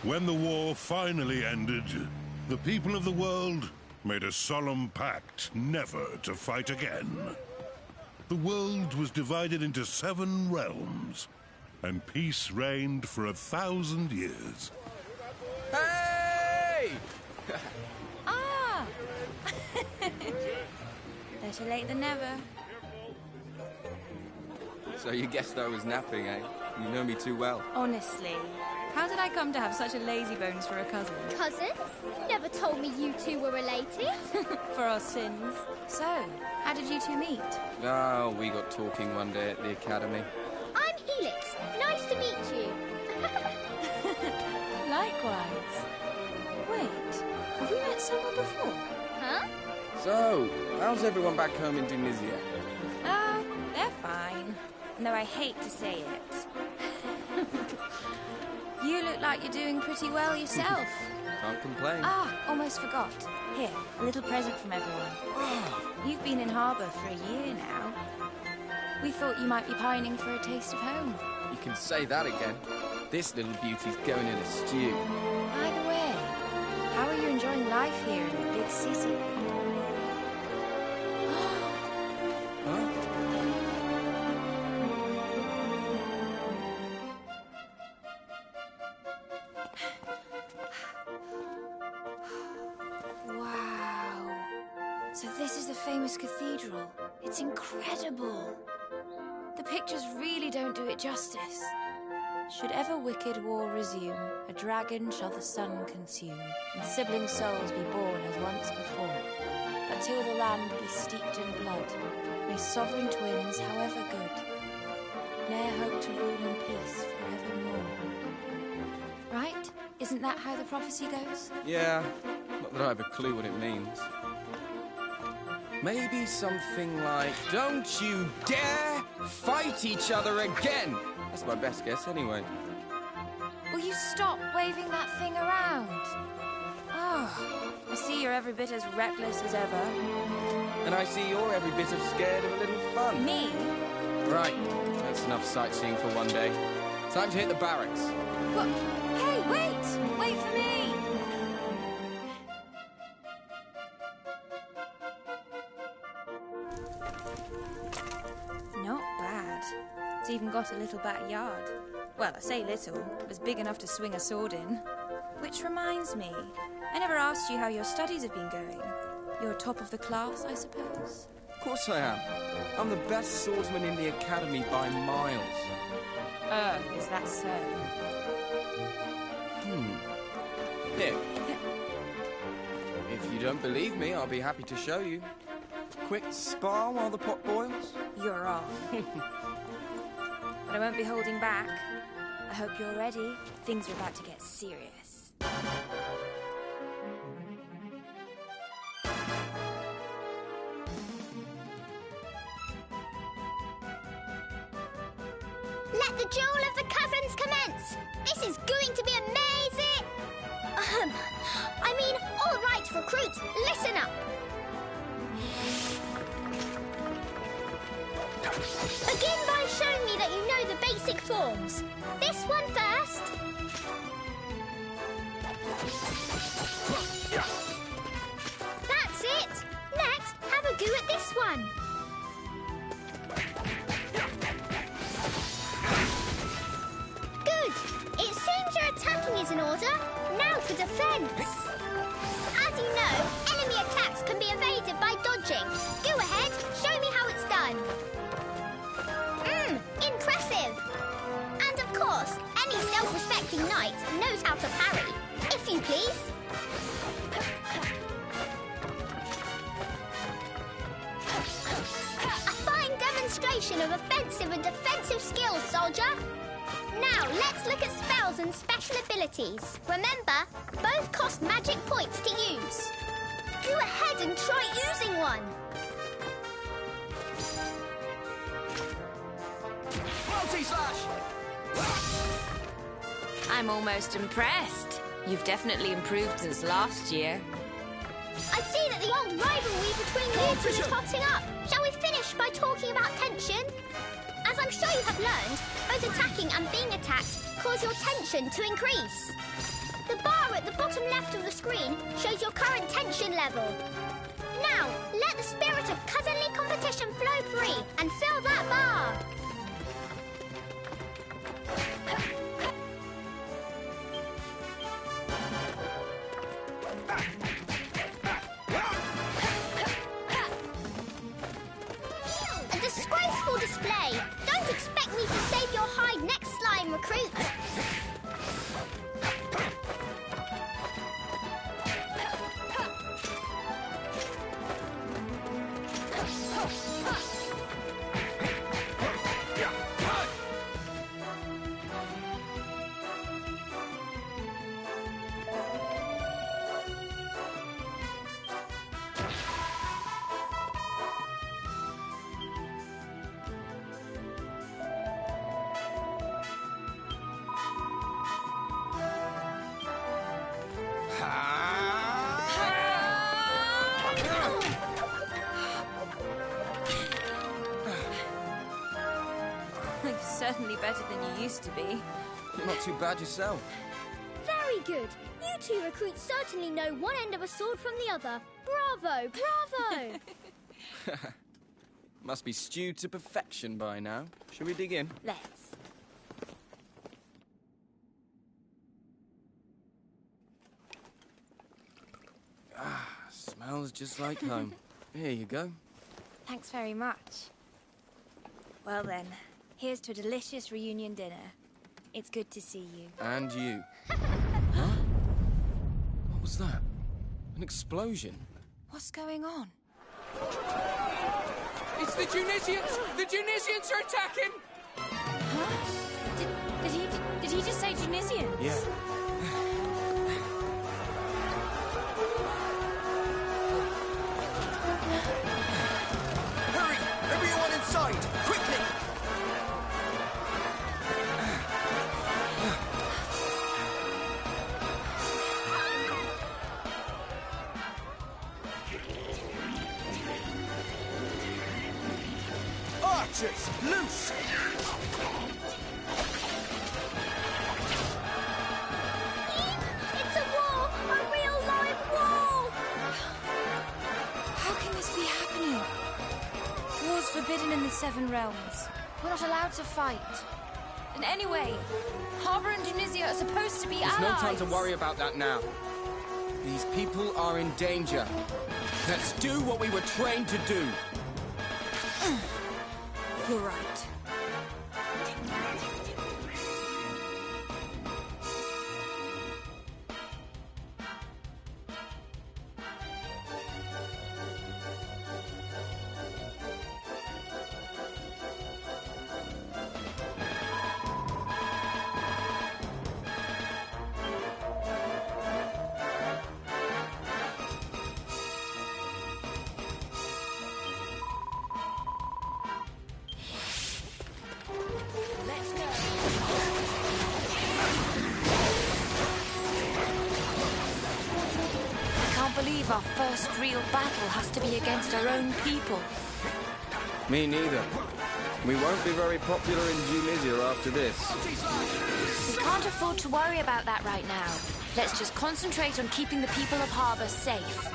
When the war finally ended, the people of the world made a solemn pact never to fight again. The world was divided into 7 realms, and peace reigned for 1,000 years. Hey! Ah! Better late than never. So you guessed I was napping, eh? You know me too well. Honestly, how did I come to have such a lazy bones for a cousin? Cousin? You never told me you two were related. For our sins. So, how did you two meet? Oh, we got talking one day at the academy. I'm Helix. Nice to meet you. Likewise. Wait, have we met someone before? Huh? So, how's everyone back home in Tunisia? They're fine. Though I hate to say it. You look like you're doing pretty well yourself. Can't complain. Almost forgot. Here, a little present from everyone. You've been in harbour for a year now. We thought you might be pining for a taste of home. You can say that again. This little beauty's going in a stew. By the way, how are you enjoying life here in the big city? Huh? Wow. So this is the famous cathedral. It's incredible. The pictures really don't do it justice. Should ever wicked war resume, a dragon shall the sun consume, and sibling souls be born as once before. But till the land be steeped in blood, may sovereign twins, however good, ne'er hope to rule in peace forevermore. Right? Isn't that how the prophecy goes? Yeah, not that I have a clue what it means. Maybe something like, don't you dare fight each other again! That's my best guess anyway. Will you stop waving that thing around? Oh, I see you're every bit as reckless as ever. And I see you're every bit of scared of a little fun. Me? Right, that's enough sightseeing for one day. Time to hit the barracks. What? Hey, wait! Wait for me! Not bad. It's even got a little backyard. Well, I say little. It was big enough to swing a sword in. Which reminds me, I never asked you how your studies have been going. You're top of the class, I suppose? Of course I am. I'm the best swordsman in the academy by miles. Is that so? Here. If you don't believe me, I'll be happy to show you. Quick spar while the pot boils. You're on. But I won't be holding back. I hope you're ready. Things are about to get serious. Let the duel of the cousins commence. This is going to be amazing. All right, recruits, listen up. Begin by showing me that you know the basic forms. This one first. That's it. Next, have a go at this one. Good. It seems your attacking is in order. Now for defense. As you know, enemy attacks can be evaded by dodging. Go ahead, show me how it's done. Impressive. And of course, any self-respecting knight knows how to parry. If you please. A fine demonstration of offensive and defensive skills, soldier. Now, let's look at spells and special abilities. Remember, both cost magic points to use. Go ahead and try using one. Multi-slash! I'm almost impressed. You've definitely improved since last year. I see that the old rivalry between you two is hotting up. Shall we finish by talking about tension? As I'm sure you have learned, both attacking and being attacked cause your tension to increase. The bar at the bottom left of the screen shows your current tension level. Now, let the spirit of cousinly competition flow free and fill that bar. A disgraceful display. Don't expect me to save your hide next, slime recruit. You're certainly better than you used to be. You're not too bad yourself. Very good. You two recruits certainly know one end of a sword from the other. Bravo, bravo! Must be stewed to perfection by now. Shall we dig in? Let's. Smells just like home. Here you go. Thanks very much. Well then, here's to a delicious reunion dinner. It's good to see you. And you. Huh? What was that? An explosion? What's going on? It's the Tunisians! The Tunisians are attacking! Huh? Did he just say Tunisians? Yeah. Hurry! Everyone inside! Quickly! Archers, loose! It's a war! A real live war! How can this be happening? War's forbidden in the Seven Realms. We're not allowed to fight. And anyway, Harbour and Tunisia are supposed to be There's allies. no time to worry about that now. These people are in danger. Let's do what we were trained to do. You're right. Let's go. I can't believe our first real battle has to be against our own people. Me neither. We won't be very popular in Tunisia after this. We can't afford to worry about that right now. Let's just concentrate on keeping the people of Harbour safe.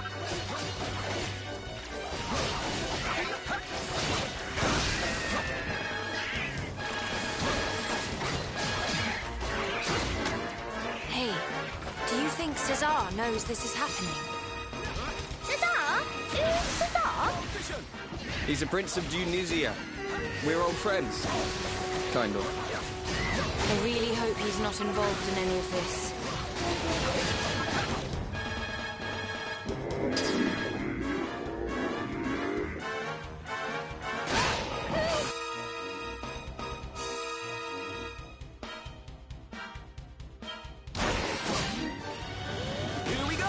Hey, do you think Cesar knows this is happening? Cesar? Who's Cesar? He's a prince of Tunisia. We're old friends. Kind of. I really hope he's not involved in any of this. Here we go!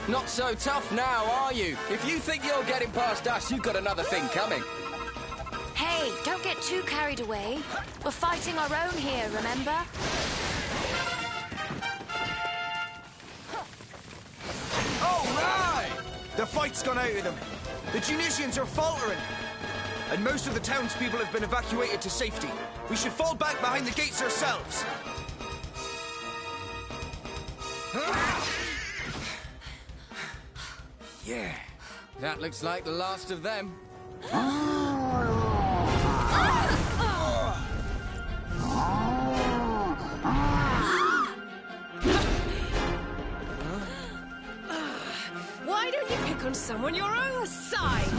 Not so tough now, are you? If you think you're getting past us, you've got another thing coming. Hey, don't get too carried away. We're fighting our own here, remember? All right! The fight's gone out of them. The Tunisians are faltering. And most of the townspeople have been evacuated to safety. We should fall back behind the gates ourselves. Yeah, that looks like the last of them. Why don't you pick on someone your own size?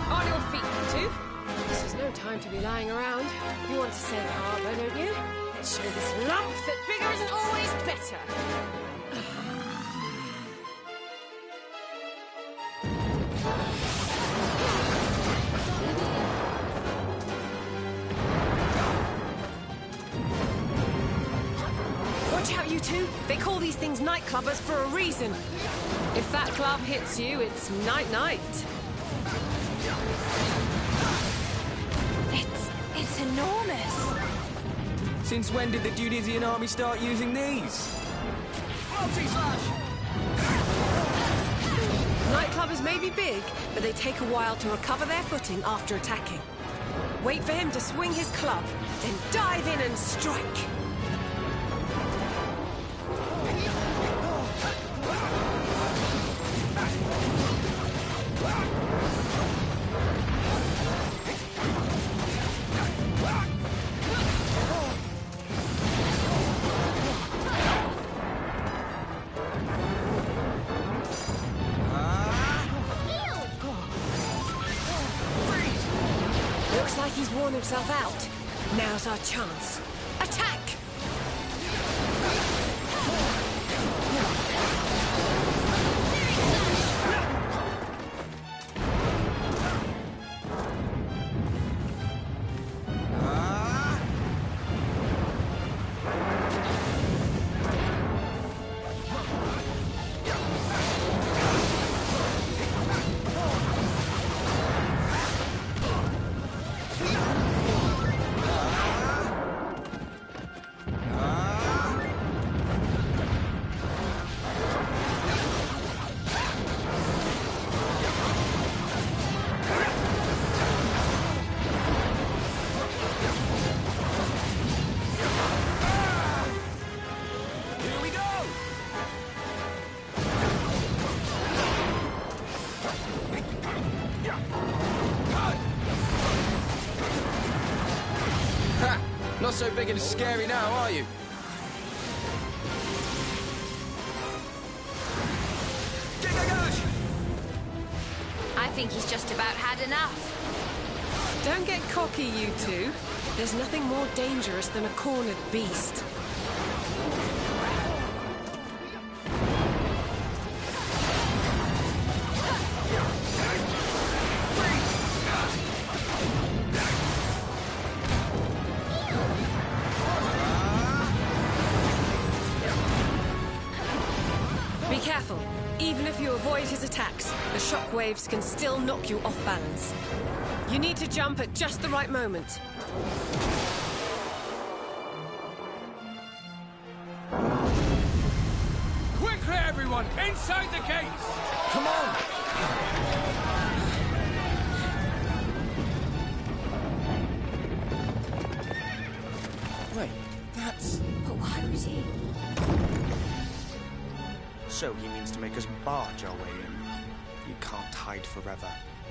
On your feet, you two. This is no time to be lying around. You want to save Harbour, don't you? Show this lump that bigger isn't always better. Watch out, you two. They call these things nightclubbers for a reason. If that club hits you, it's night-night. It's enormous. Since when did the Tunisian army start using these? Nightclubbers may be big, but they take a while to recover their footing after attacking. Wait for him to swing his club, then dive in and strike. Looks like he's worn himself out. Now's our chance. Attack! Not so big and scary now, are you? I think he's just about had enough. Don't get cocky, you two. There's nothing more dangerous than a cornered beast. Be careful. Even if you avoid his attacks, the shockwaves can still knock you off balance. You need to jump at just the right moment. Quickly, everyone! Inside the gates! Come on! Wait, that's... But why would he? So he means to make us barge our way in. You can't hide forever,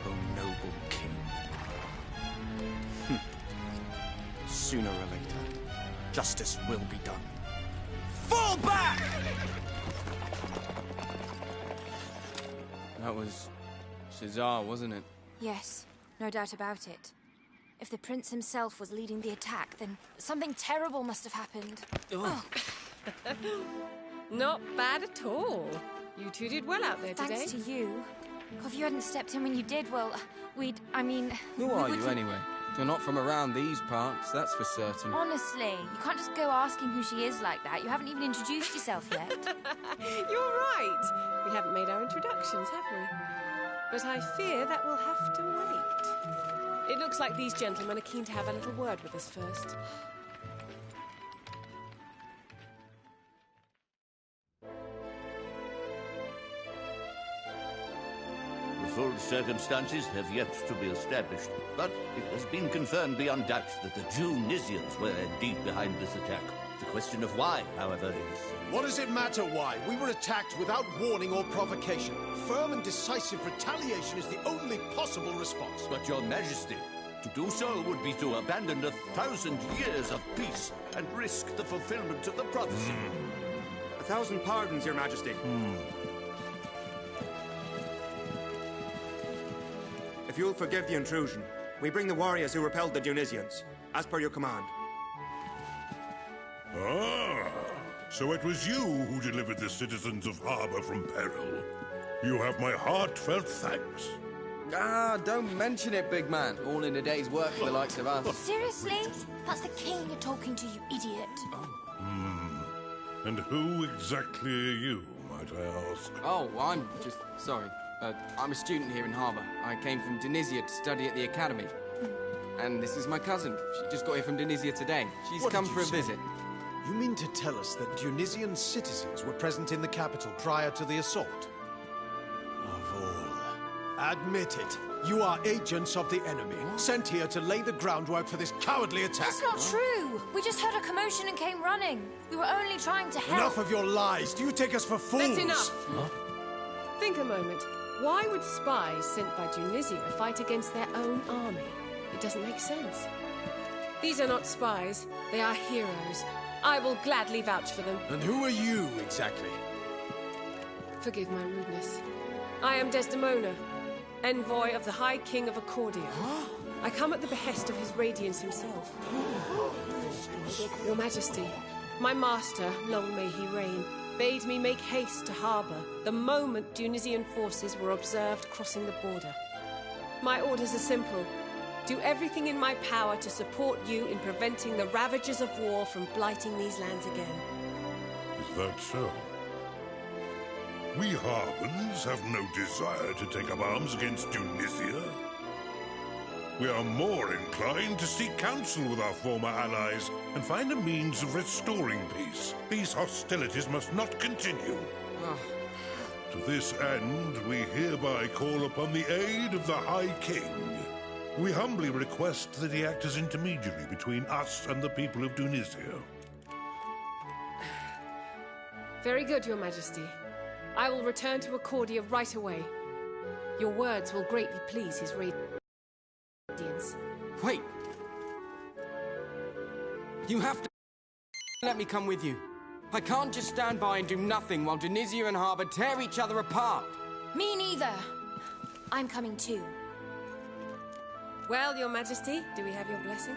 O noble king. Sooner or later, justice will be done. Fall back! That was Cesar, wasn't it? Yes, no doubt about it. If the prince himself was leading the attack, then something terrible must have happened. Oh, Not bad at all. You two did well out there today. thanks to you. If you hadn't stepped in when you did, well, I mean... Who we are would- you, anyway? They're not from around these parts, that's for certain. Honestly, you can't just go asking who she is like that. You haven't even introduced yourself yet. You're right. We haven't made our introductions, have we? But I fear that we'll have to wait. It looks like these gentlemen are keen to have a little word with us first. The full circumstances have yet to be established, but it has been confirmed beyond doubt that the Junisians were deep behind this attack. The question of why, however, is... What does it matter why? We were attacked without warning or provocation. Firm and decisive retaliation is the only possible response. But, Your Majesty, to do so would be to abandon 1,000 years of peace and risk the fulfillment of the prophecy. 1,000 pardons, Your Majesty. If you'll forgive the intrusion, we bring the warriors who repelled the Junisians, as per your command. Ah, so it was you who delivered the citizens of Harbor from peril. You have my heartfelt thanks. Ah, don't mention it, big man. All in a day's work for the likes of us. Seriously? That's the king you're talking to, you idiot. And who exactly are you, might I ask? Oh, I'm just... sorry. I'm a student here in Harbor. I came from Denizia to study at the academy. And this is my cousin. She just got here from Denizia today. She's come for a visit. You mean to tell us that Tunisian citizens were present in the capital prior to the assault? Of all. Admit it. You are agents of the enemy, sent here to lay the groundwork for this cowardly attack. That's not true. We just heard a commotion and came running. We were only trying to help. Enough of your lies. Do you take us for fools? That's enough. Think a moment. Why would spies sent by Tunisia fight against their own army? It doesn't make sense. These are not spies. They are heroes. I will gladly vouch for them. And who are you, exactly? Forgive my rudeness. I am Desdemona, envoy of the High King of Accordia. I come at the behest of His Radiance himself. Your Majesty, my master, long may he reign, bade me make haste to Harbor the moment Tunisian forces were observed crossing the border. My orders are simple. Do everything in my power to support you in preventing the ravages of war from blighting these lands again. Is that so? We Harbans have no desire to take up arms against Tunisia. We are more inclined to seek counsel with our former allies and find a means of restoring peace. These hostilities must not continue. To this end, we hereby call upon the aid of the High King. We humbly request that he act as intermediary between us and the people of Tunisia. Very good, Your Majesty. I will return to Accordia right away. Your words will greatly please His Radiance. Wait. You have to let me come with you. I can't just stand by and do nothing while Denizia and Harbor tear each other apart. Me neither. I'm coming too. Well, Your Majesty, do we have your blessing?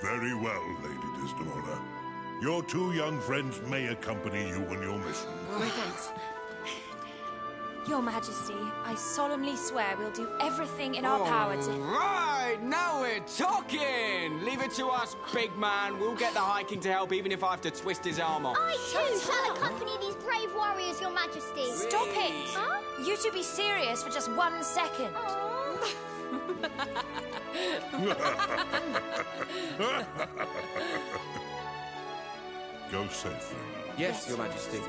Very well, Lady Desdemona. Your two young friends may accompany you on your mission. My thanks. Your Majesty, I solemnly swear we'll do everything in our power to... Right, now we're talking! Leave it to us, big man. We'll get the High King to help even if I have to twist his arm off. I too shall accompany these brave warriors, Your Majesty. Stop it! Huh? You two be serious for just 1 second. Go safely. Yes, Your Majesty.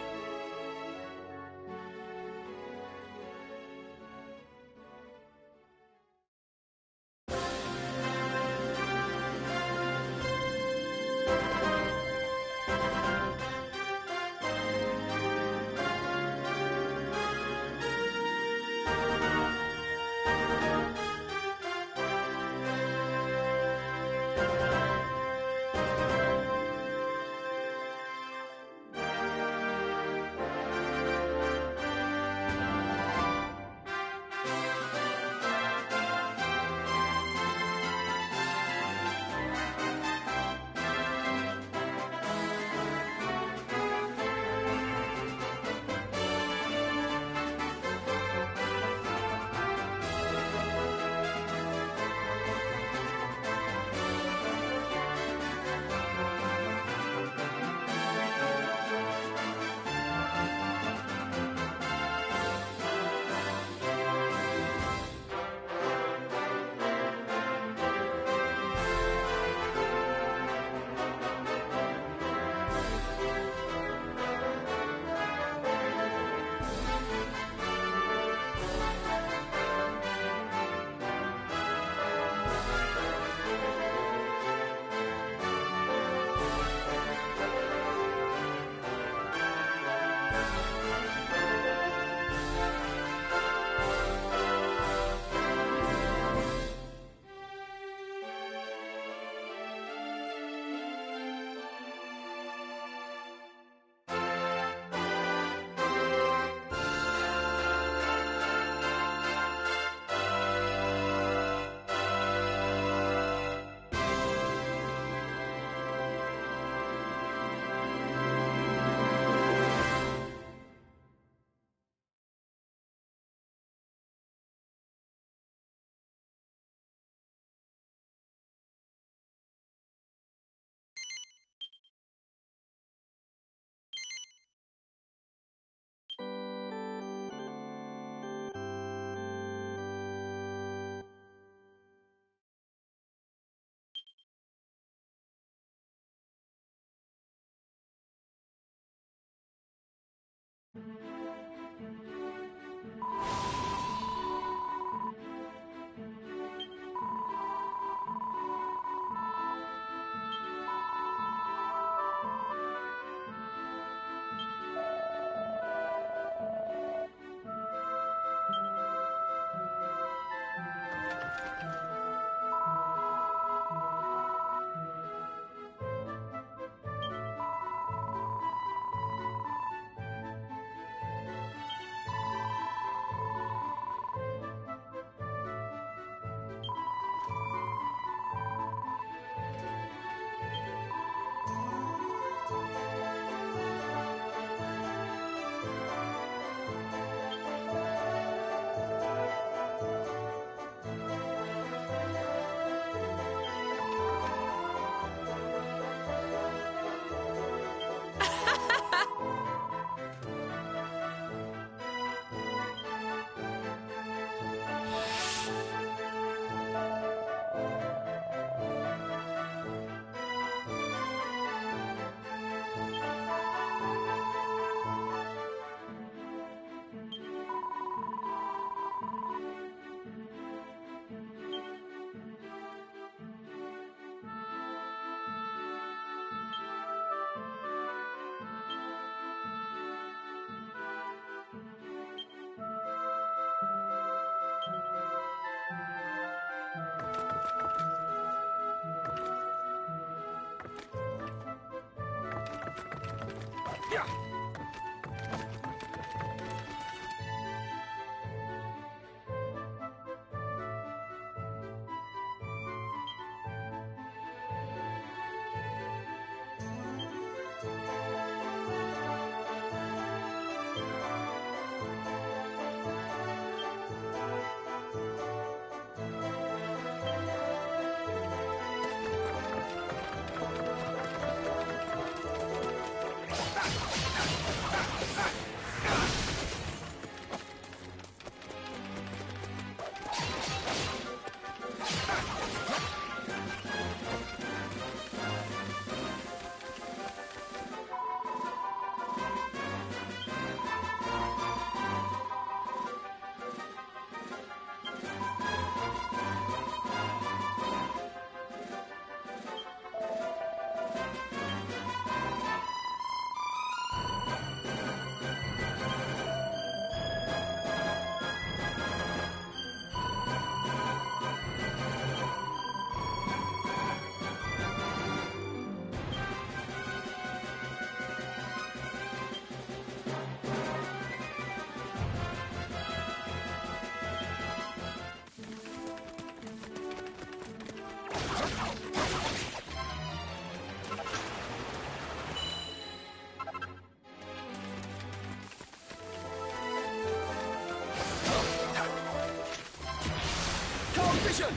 Vision!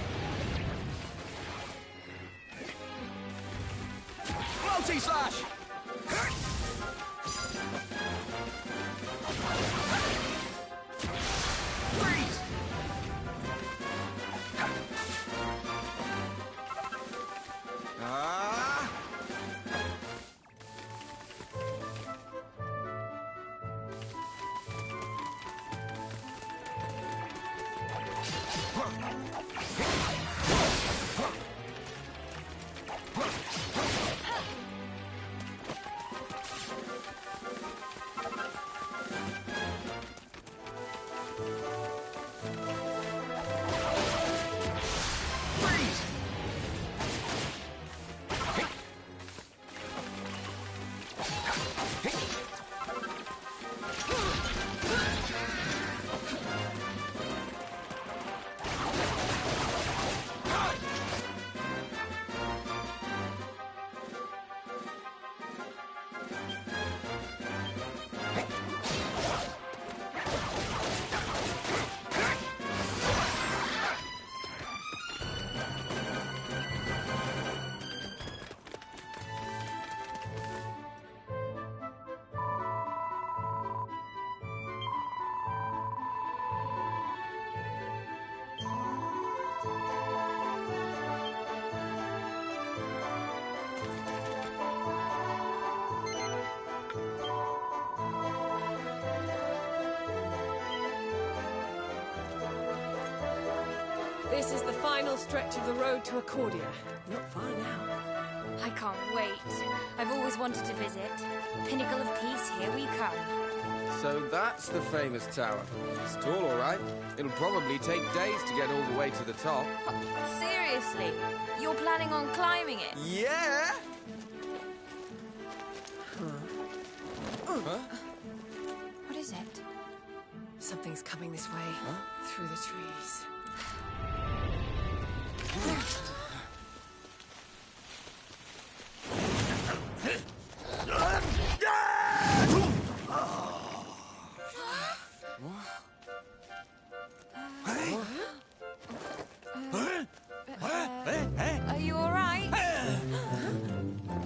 Multi-slash! Freeze! This is the final stretch of the road to Accordia. Not far now. I can't wait. I've always wanted to visit. Pinnacle of Peace, here we come. So that's the famous tower. It's tall, all right. It'll probably take days to get all the way to the top. Seriously? You're planning on climbing it? Yeah! Huh? What is it? Something's coming this way. Through the trees. Are you all right?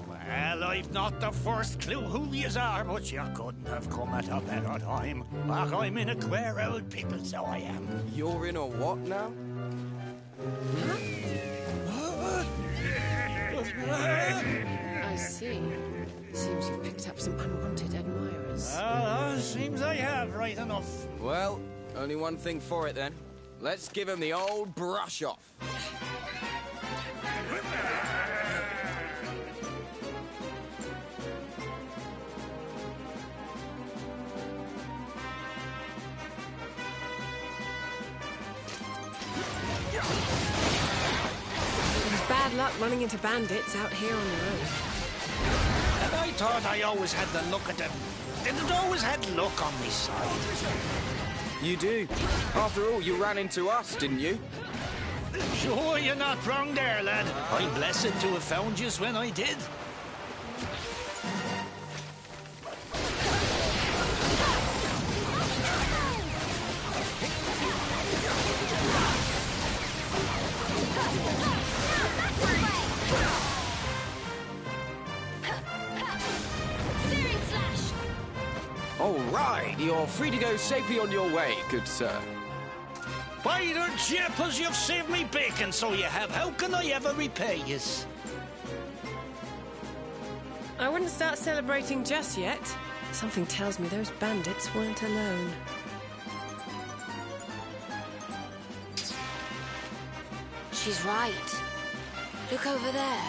Well, I've not the first clue who yous are, but you couldn't have come at a better time. Ach, I'm in a queer old pickle, so I am. You're in a what now? I see. Seems you've picked up some unwanted admirers. Seems I have, right enough. Well, only one thing for it then. Let's give him the old brush off. There's bad luck running into bandits out here on the road. And I thought I always had the luck at them. Didn't always had luck on me side. You do. After all, you ran into us, didn't you? Sure, you're not wrong there, lad. I'm blessed to have found yous when I did. All right, you're free to go safely on your way, good sir. By the jeepers, you've saved me bacon, so you have. How can I ever repay yous? I wouldn't start celebrating just yet. Something tells me those bandits weren't alone. She's right. Look over there.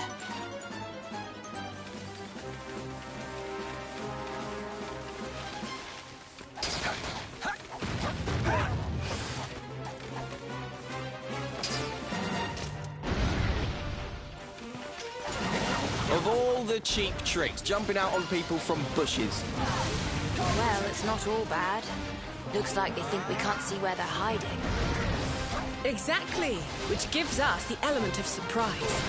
Of all the cheap tricks, jumping out on people from bushes. Well, it's not all bad. Looks like they think we can't see where they're hiding. Exactly, which gives us the element of surprise.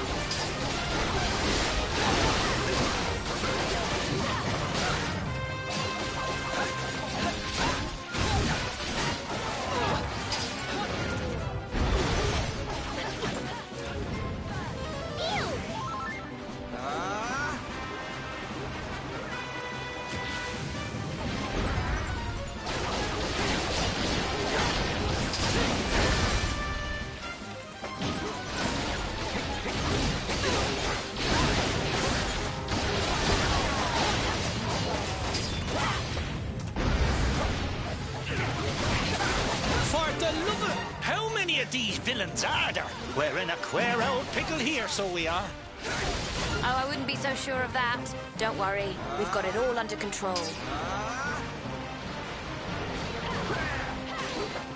These villains are there. We're in a queer old pickle here, so we are. Oh, I wouldn't be so sure of that. Don't worry, we've got it all under control.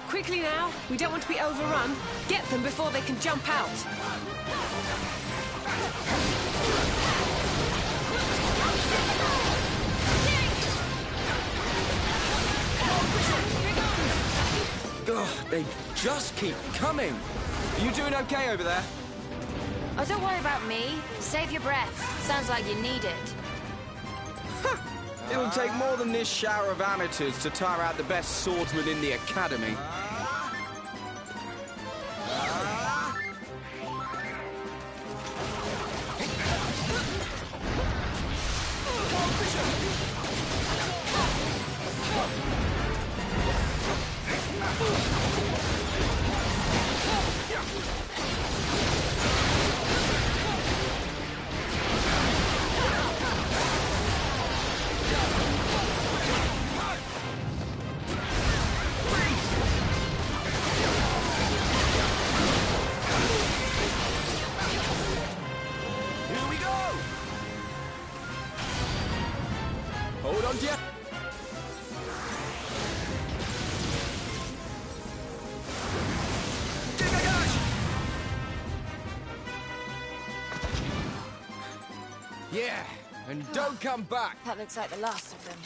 Quickly now, we don't want to be overrun. Get them before they can jump out. Ugh, they just keep coming. You doing okay over there? Oh, don't worry about me. Save your breath. Sounds like you need it. It'll take more than this shower of amateurs to tire out the best swordsman in the academy. Yeah, and don't come back. That looks like the last of them.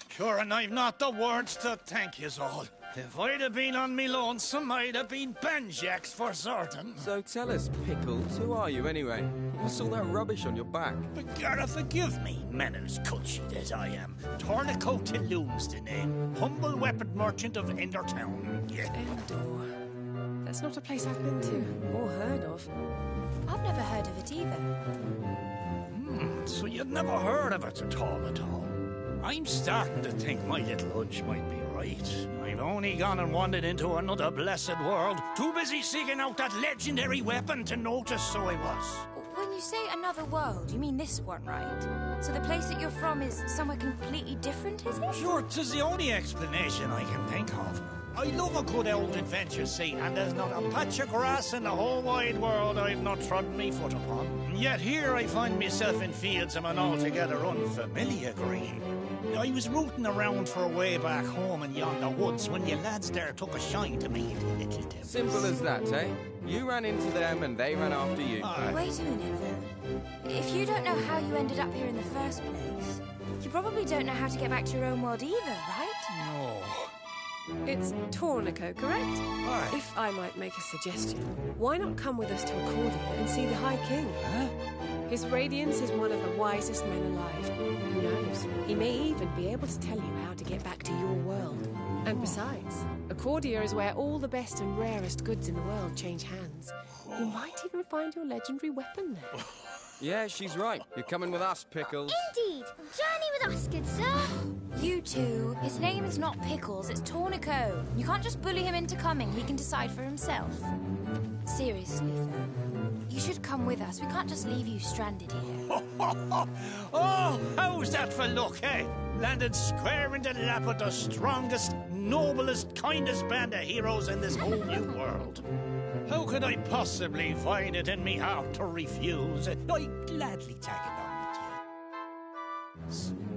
Sure, and I've not the words to thank yous all. If I'd have been on me lonesome, I'd have been Benjax for certain. So tell us, Pickles, who are you anyway? What's all that rubbish on your back? But Gara, forgive me, manners cut-sheet as I am. Tourniquet to Looms the name. Humble weapon merchant of Endertown. Yeah. Endor. That's not a place I've been to, or heard of. I've never heard of it either. So you'd never heard of it at all. I'm starting to think my little hunch might be right. I've only gone and wandered into another blessed world. Too busy seeking out that legendary weapon to notice, so I was. When you say another world, you mean this one, right? So the place that you're from is somewhere completely different, is it? Sure, 'tis the only explanation I can think of. I love a good old adventure, see, and there's not a patch of grass in the whole wide world I've not trodden me foot upon. And yet here I find myself in fields of an altogether unfamiliar green. I was rooting around for a way back home in yonder woods when you lads there took a shine to me, little devils. Simple as that, eh? You ran into them and they ran after you. Wait a minute, though. If you don't know how you ended up here in the first place, you probably don't know how to get back to your own world either, right? No. It's Tourniquet, correct? Aye. If I might make a suggestion, why not come with us to Accordia and see the High King? Huh? His Radiance is one of the wisest men alive. Who knows? He may even be able to tell you how to get back to your world. And besides, Accordia is where all the best and rarest goods in the world change hands. You might even find your legendary weapon there. Yeah, she's right. You're coming with us, Pickles. Indeed. Journey with us, good sir. You two. His name is not Pickles, it's Tourniquet. You can't just bully him into coming. He can decide for himself. Seriously, though. You should come with us. We can't just leave you stranded here. Oh, how's that for luck, eh? Landed square in the lap of the strongest, noblest, kindest band of heroes in this whole new world. How could I possibly find it in me heart to refuse? I'd gladly tag along with you.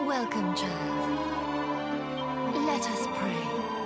Welcome, child. Let us pray.